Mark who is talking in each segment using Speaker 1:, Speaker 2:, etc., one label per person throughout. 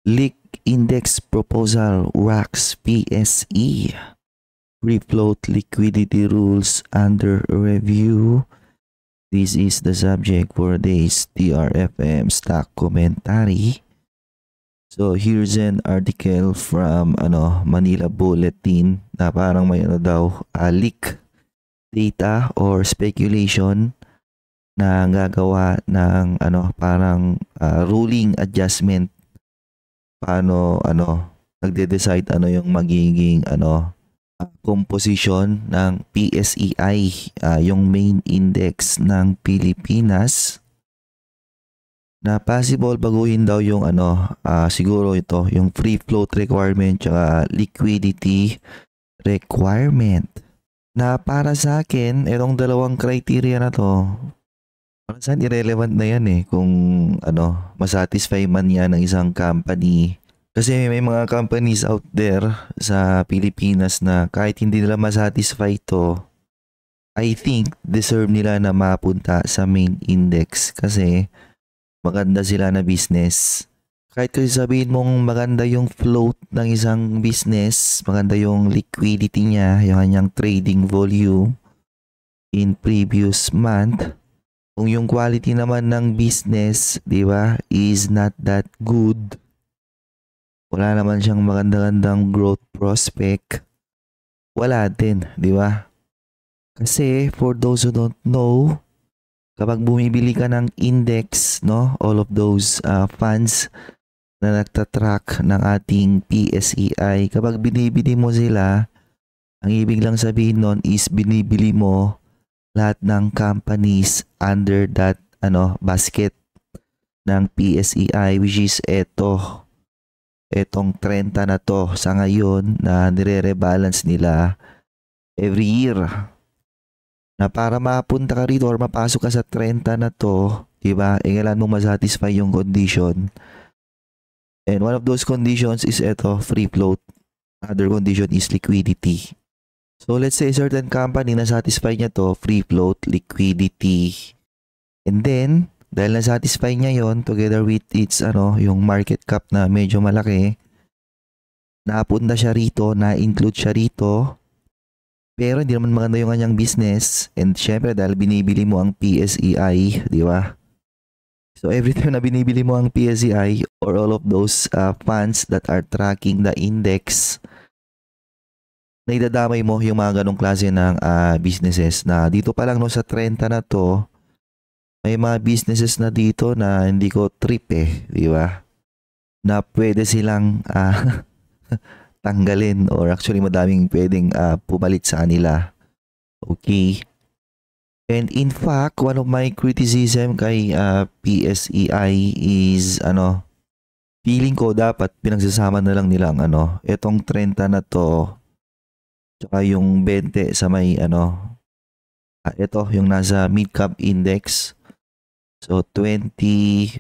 Speaker 1: Leak Index Proposal RACS PSE. Free float liquidity rules under review. This is the subject for today's TRFM stock commentary. So here's an article from Manila Bulletin na parang may leak data or speculation na gagawa ng ruling adjustment. Paano nagde-decide yung magiging composition ng PSEI, yung main index ng Pilipinas, na possible baguhin daw yung siguro ito yung free float requirement tsaka liquidity requirement. Na para sa akin, itong dalawang criteria na to, para saan irrelevant na yan kung masatisfy man yan ng isang company. Kasi may mga companies out there sa Pilipinas na kahit hindi nila masatisfy to, I think deserve nila na mapunta sa main index kasi maganda sila na business. Kahit kasi sabihin mong maganda yung float ng isang business, maganda yung liquidity niya, yung kanyang trading volume in previous month, kung yung quality naman ng business, di ba, is not that good, wala naman siyang maganda-gandang growth prospect, wala din, di ba? Kasi for those who don't know, kapag bumibili ka ng index, all of those funds na nagtatrack ng ating PSEI, kapag binibili mo sila, ang ibig lang sabihin nun is binibili mo lahat ng companies under that basket ng PSEI, which is etong 30 na to sa ngayon na nire-rebalance nila every year. Na para mapunta ka rito or mapasok ka sa 30 na to, diba? Kailangan mong masatisfy yung condition. And one of those conditions is free float. Other condition is liquidity. So let's say certain company na satisfy niya to, free float, liquidity. And then, dahil na-satisfy niya yon together with its yung market cap na medyo malaki, napunta siya rito, na-include siya rito. Pero hindi naman maganda yung kanyang business. And syempre dahil binibili mo ang PSEI, di ba? So every time na binibili mo ang PSEI or all of those funds that are tracking the index, naidadamay mo yung mga ganong klase ng businesses na dito pa lang sa 30 na to, may mga businesses na dito na hindi ko trip di ba? Na pwede silang tanggalin or actually madaming pwedeng pumalit sa kanila. Okay. And in fact, one of my criticism kay PSEI is feeling ko dapat pinagsasama na lang nila ang etong 30 na to tsaka yung 20 sa may ito yung nasa mid cap index. So 20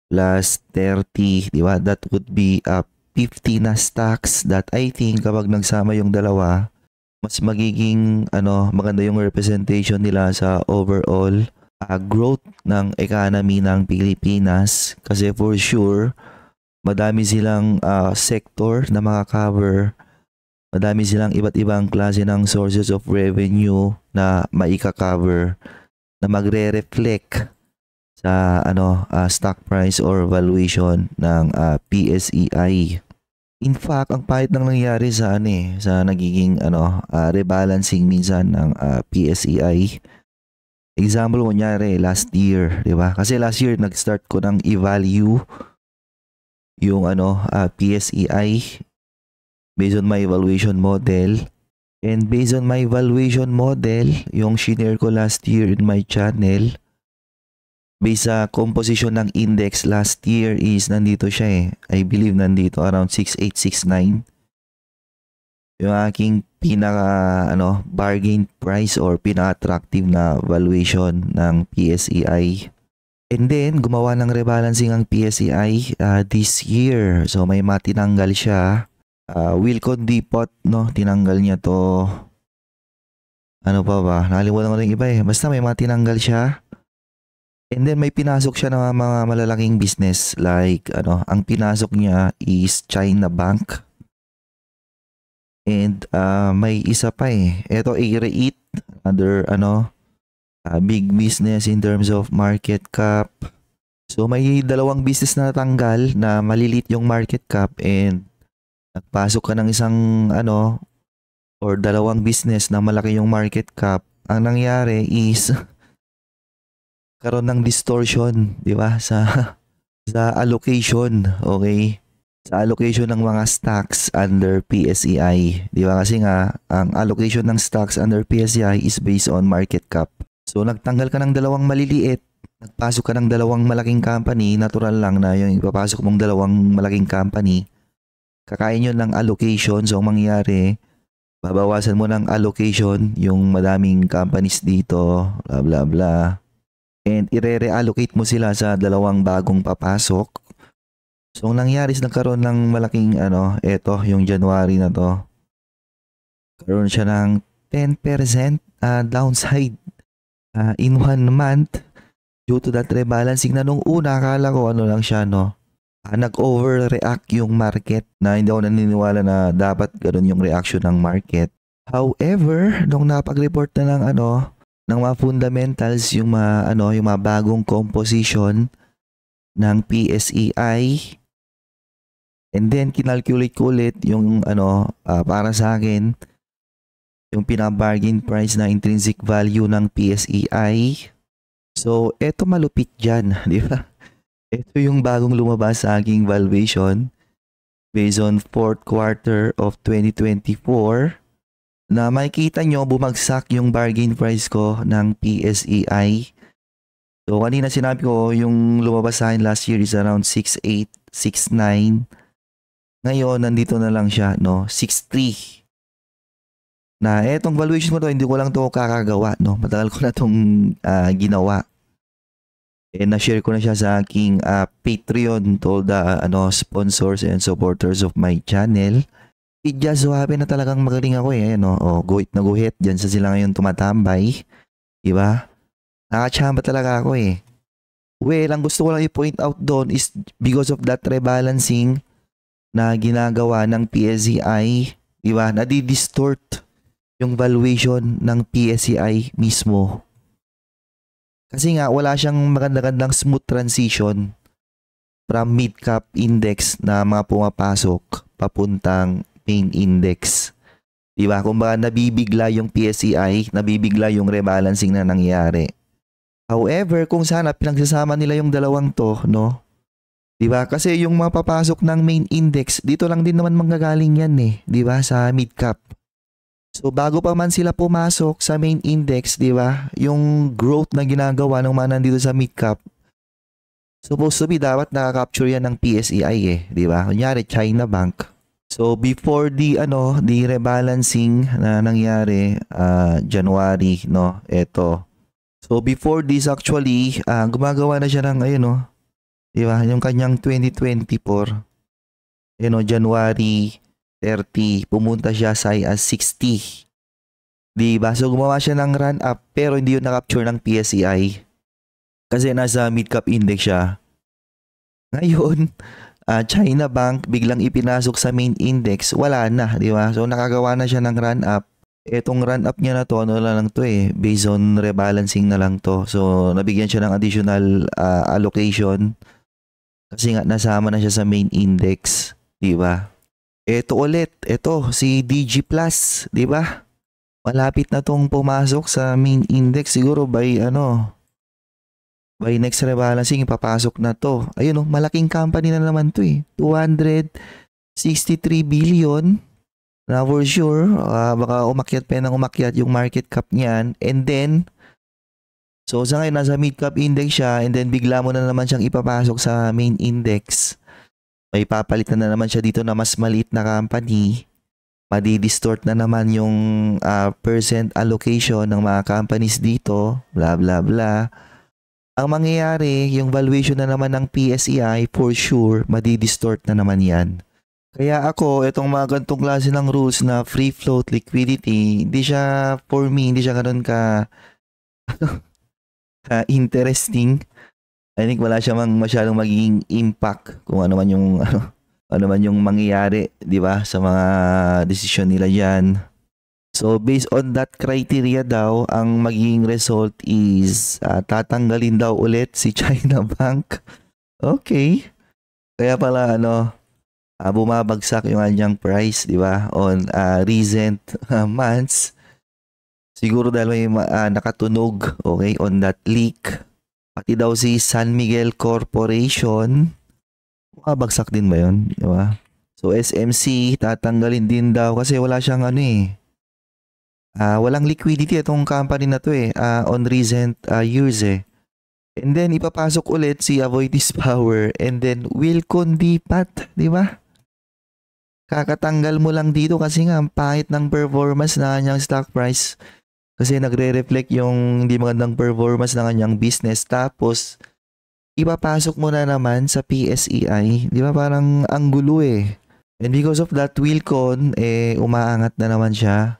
Speaker 1: plus 30, di ba? That would be 50 na stocks that I think kapag nagsama yung dalawa, mas magiging maganda yung representation nila sa overall growth ng economy ng Pilipinas. Kasi for sure, madami silang sector na makakover, madami silang iba't ibang klase ng sources of revenue na maika-cover na magre-reflect sa stock price or valuation ng PSEI. In fact, ang pahit nang nangyari sa sa nagiging rebalancing minsan ng PSEI. Example kunyari last year, di ba? Kasi last year nag-start ko ng i-value yung PSEI based on my valuation model. And based on my valuation model, yung shinare ko last year in my channel, based sa composition ng index last year is nandito siya I believe nandito around 6869. Yung aking pinaka bargain price or pinaka-attractive na valuation ng PSEI. And then gumawa ng rebalancing ang PSEI this year. So may matinanggal siya. Wilcon Depot, tinanggal niya to. Ano pa ba? Nakalimutan ko rin iba Basta may matinanggal siya. And then may pinasok siya ng mga malalaking business like ang pinasok niya is China Bank. And may isa pa eh. Ito A-REIT, under big business in terms of market cap. So may dalawang business na natanggal na malilit yung market cap and nagpasok ka ng isang or dalawang business na malaki yung market cap. Ang nangyari is karon ng distortion, di ba? Sa allocation, okay? Sa allocation ng mga stocks under PSEI, di ba? Kasi nga ang allocation ng stocks under PSEI is based on market cap. So nagtanggal ka ng dalawang maliliit, nagpasok ka ng dalawang malaking company, natural lang na yung ipapasok mong dalawang malaking company, kakain yun ng allocation. So ang mangyayari, babawasan mo ng allocation yung madaming companies dito, bla bla bla. And i-reallocate mo sila sa dalawang bagong papasok. So ang nangyari is nagkaroon ng malaking eto yung January na to. Karoon siya ng 10% downside in 1 month due to that rebalancing na nung una akala ko lang siya nag-overreact yung market na hindi ako naniniwala na dapat ganoon yung reaction ng market. However, nung napag-report na ng ng mga fundamentals yung mga bagong composition ng PSEI, and then kinalculate ko ulit yung para sa akin yung pina-bargain price na intrinsic value ng PSEI. So eto malupit dyan, di ba? Ito yung bagong lumabas sa aking valuation based on 4th quarter of 2024 na makikita nyo bumagsak yung bargain price ko ng PSEI. So kanina sinabi ko yung lumabas sa akin last year is around 6.8, 6.9. Ngayon nandito na lang siya 6.3. Na etong valuation ko to hindi ko lang to kakagawa matagal ko na tong ginawa. And na-share ko na siya sa aking Patreon to all the sponsors and supporters of my channel. It just so happen na talagang magaling ako eh. Guhit na guhit. Diyan sa sila ngayon tumatambay. Diba? Nakachamba talaga ako eh. Well, ang gusto ko lang i-point out doon is because of that rebalancing na ginagawa ng PSEI. Diba? Nadi-distort yung valuation ng PSEI mismo. Kasi nga wala siyang magandang smooth transition from mid-cap index na mga pumapasok papuntang main index. Diba? Kung baka nabibigla yung PSEI, nabibigla yung rebalancing na nangyari. However, kung sana pinagsasama nila yung dalawang to, diba? Kasi yung mapapasok ng main index, dito lang din naman manggagaling yan eh. Diba? Sa mid-cap. So bago pa man sila pumasok sa main index, di ba? Yung growth na ginagawa ng mga nandito sa mid-cap, supposed to be dapat nakaka-capture yan ng PSEI eh, di ba? Kunyari China Bank. So before the rebalancing na nangyari January, eto. So before this actually, gumagawa na siya ng di ba? Yung kanyang 2024. January 30, pumunta siya sa 60. Diba? So gumawa siya ng run up pero hindi yun na-capture ng PSEI. Kasi nasa mid-cap index siya. Ngayon, China Bank biglang ipinasok sa main index, wala na, di ba? So nakagawa na siya ng run up. Etong run up niya na to, lang to eh, based on rebalancing na lang to. So nabigyan siya ng additional allocation kasi nga nasama na siya sa main index, di ba? Ito ulit, ito si DG Plus, di ba? Malapit na tong pumasok sa main index siguro by by next rebalancing ipapasok na to. Ayun malaking company na naman to eh. 263 billion na for sure. Baka umakyat pa ng umakyat yung market cap niyan. And then, so sa ngayon nasa mid cap index siya and then bigla mo na naman siyang ipapasok sa main index. May papalitan na naman siya dito na mas maliit na company. Madi-distort na naman yung percent allocation ng mga companies dito. Bla bla bla. Ang mangyayari, yung valuation na naman ng PSEI, for sure, madi-distort na naman yan. Kaya ako, itong mga ganitong klase ng rules na free float liquidity, hindi siya, for me, hindi siya ganun ka interesting. I think wala siya masyadong magiging impact kung ano man yung ano man yung mangyayari, 'di ba, sa mga desisyon nila diyan. So based on that criteria daw, ang magiging result is tatanggalin daw ulit si China Bank. Okay. Kaya pala bumabagsak yung kanyang price, 'di ba, on recent months. Siguro dahil may nakatunog, okay, on that leak. Pati daw si San Miguel Corporation, bagsak din ba yun? Diba? So SMC, tatanggalin din daw kasi wala siyang walang liquidity itong company na to on recent years eh. And then ipapasok ulit si Avoidis Power and then Wilcon Dipat, di ba? Kakatanggal mo lang dito kasi nga ang pangit ng performance na kanyang stock price. Kasi nagre-reflect yung hindi magandang performance ng kanyang business. Tapos, ipapasok mo na naman sa PSEI. Di ba parang ang gulo eh. And because of that, Wilcon, umaangat na naman siya.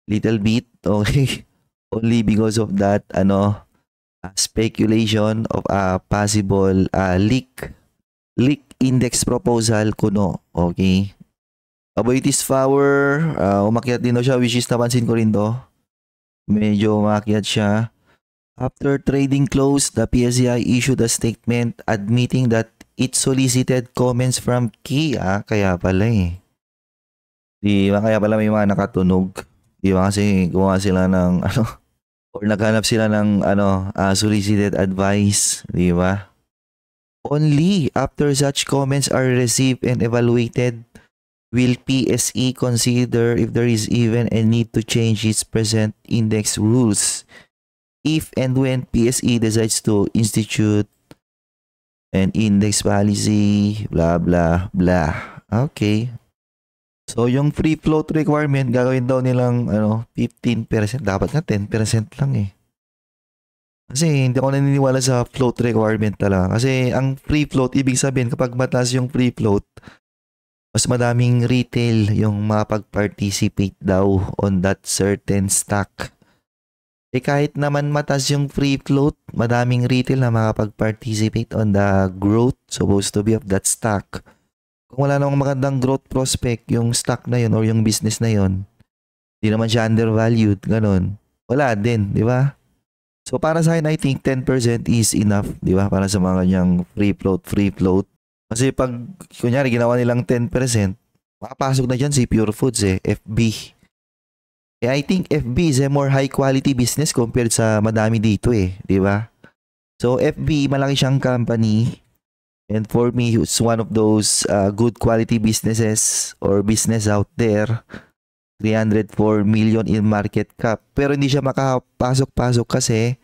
Speaker 1: Little bit, okay? Only because of that, speculation of a possible leak index proposal kuno. Okay? Avoidis Power, umakyat din daw siya, which is napansin ko rin to. Medyo umakyat siya. After trading close, the PSEI issued a statement admitting that it solicited comments from Kia. Kaya pala eh. Di ba? Kaya pala may mga nakatunog. Di ba? Kasi gumawa sila ng or naghanap sila ng solicited advice. Di ba? Only after such comments are received and evaluated will PSE consider if there is even a need to change its present index rules if and when PSE decides to institute an index policy, blah, blah, blah. Okay. So, yung free float requirement, gagawin daw nilang 15%. Dapat nga 10% lang eh. Kasi hindi ako naniniwala sa float requirement talaga. Kasi ang free float, ibig sabihin kapag mataas yung free float, mas madaming retail yung makapag-participate daw on that certain stock. Kahit naman mataas yung free float, madaming retail na makapag-participate on the growth supposed to be of that stock. Kung wala namang magandang growth prospect yung stock na yun or yung business na yun, di naman siya undervalued, ganun. Wala din, di ba? So para sa akin, I think 10% is enough, di ba? Para sa mga kanyang free float. Kasi pag, kunyari, ginawa nilang 10%, makapasok na dyan si Pure Foods FB. I think FB is a more high quality business compared sa madami dito di ba? So FB, malaki siyang company. And for me, it's one of those good quality businesses or business out there. 304 million in market cap. Pero hindi siya makapasok-pasok kasi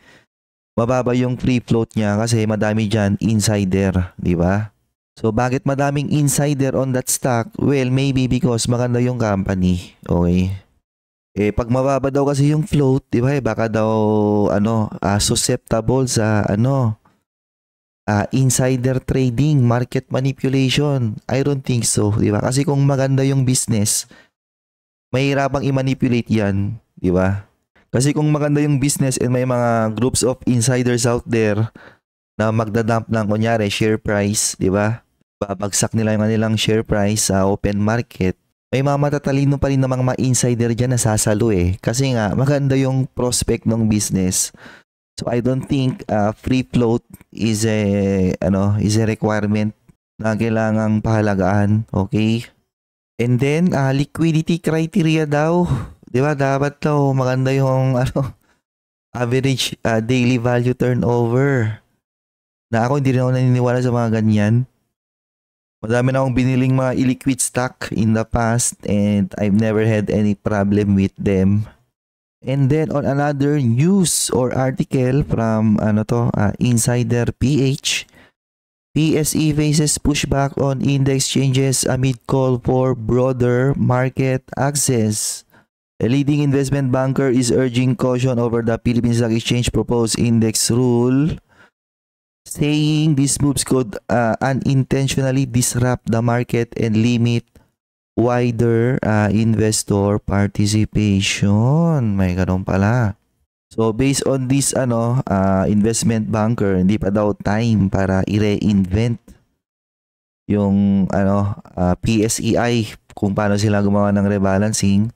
Speaker 1: mababa yung free float niya kasi madami dyan insider, di ba? So, bakit madaming insider on that stock? Well, maybe because maganda yung company. Okay. Pag mababa daw kasi yung float, di ba? Baka daw, susceptible sa, insider trading, market manipulation. I don't think so, di ba? Kasi kung maganda yung business, mahirapang i-manipulate yan, di ba? Kasi kung maganda yung business and may mga groups of insiders out there na magdadump ng kunyari share price, di ba? Babagsak nila yung kanilang share price sa open market. May mga matatalino pa rin namang mga insider dyan na sasalo Kasi nga, maganda yung prospect ng business. So I don't think free float is a requirement na kailangang pahalagaan. Okay? And then, liquidity criteria daw. Di ba? Dapat daw maganda yung average daily value turnover. Na ako hindi rin ako naniniwala sa mga ganyan. Madami na akong biniling mga illiquid stock in the past and I've never had any problem with them. And then on another news or article from Insider PH, PSE faces pushback on index changes amid call for broader market access. A leading investment banker is urging caution over the Philippine Stock Exchange proposed index rule, saying these moves could unintentionally disrupt the market and limit wider investor participation. May ganun pala. So based on this investment banker, hindi pa daw time para i-reinvent yung PSEI kung paano sila gumawa ng rebalancing.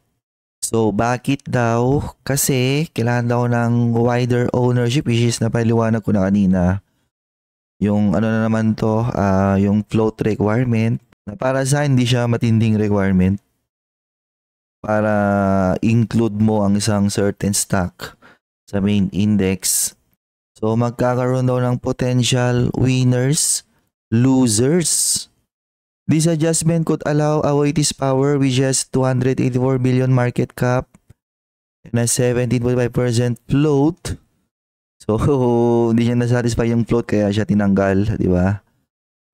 Speaker 1: So bakit daw? Kasi kailangan daw ng wider ownership, which is napaliwanag ko na kanina. Yung na naman to, yung float requirement, na para sa hindi siya matinding requirement para include mo ang isang certain stock sa main index. So magkakaroon daw ng potential winners, losers. This adjustment could allow Awaitis Power, which has 284 billion market cap and a 17.5% float. So hindi niya na-satisfy yung float kaya siya tinanggal, di ba?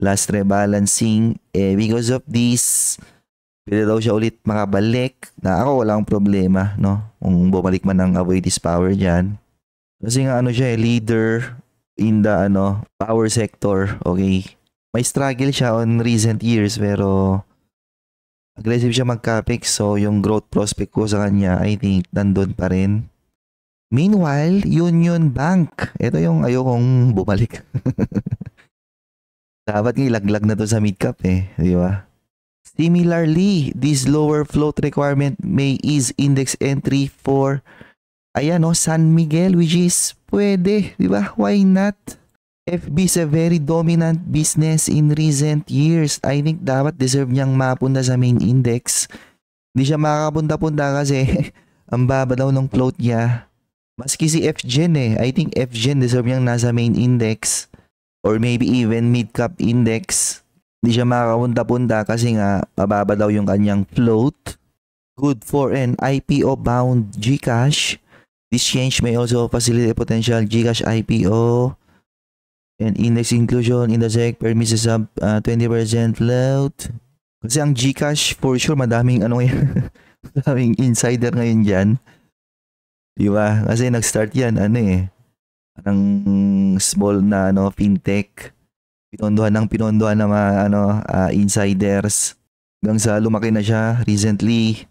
Speaker 1: Last rebalancing, because of this, pwede daw siya ulit makabalik. Na ako walang problema, no? Kung bumalik man ng Awaitis Power dyan. Kasi nga siya leader in the power sector, okay? May struggle siya on recent years pero aggressive siya mag-capex, so yung growth prospect ko sa kanya I think nandun pa rin. Meanwhile, Union Bank, ito yung ayokong bumalik. Dapat ilaglag na to sa mid-cap di ba? Similarly, this lower float requirement may ease index entry for San Miguel, which is pwede, di ba? Why not? FB is a very dominant business in recent years. I think dapat deserve niyang mapunta sa main index. Hindi siya makakapunta-punta kasi ang baba daw ng float niya. Maski si FGen I think FGen deserve niyang nasa main index or maybe even mid-cap index. Hindi siya makakapunta-punta kasi nga mababa daw yung kanyang float. Good for an IPO-bound GCash. This change may also facilitate potential GCash IPO. And index inclusion in the SEC permits a sub 20% float. Kasi ang GCash for sure madaming madaming insider ngayon dyan. Diba? Kasi nag-start yan ang small na fintech. Pinondohan ng mga insiders hanggang sa lumaki na siya recently.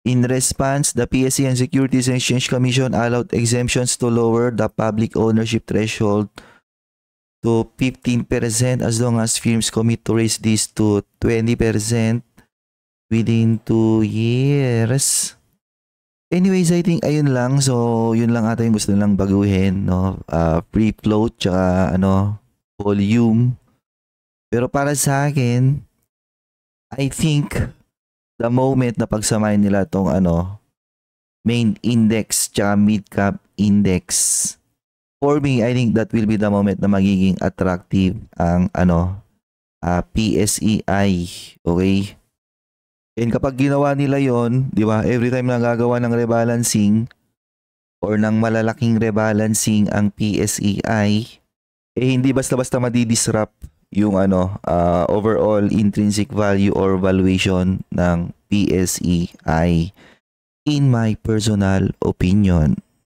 Speaker 1: In response, the PSE and Securities and Exchange Commission allowed exemptions to lower the public ownership threshold to 15% as long as firms commit to raise this to 20% within 2 years. Anyways, I think ayun lang. So, yun lang ata yung gusto nilang baguhin, no? Free float tsaka volume. Pero para sa akin, I think the moment na pagsamahin nila tong main index tsaka mid cap index, for me, I think that will be the moment na magiging attractive ang PSEI. Okay? And kapag ginawa nila yon, di ba, every time na gagawa ng rebalancing or ng malalaking rebalancing ang PSEI, hindi basta-basta madidisrupt yung overall intrinsic value or valuation ng PSEI in my personal opinion.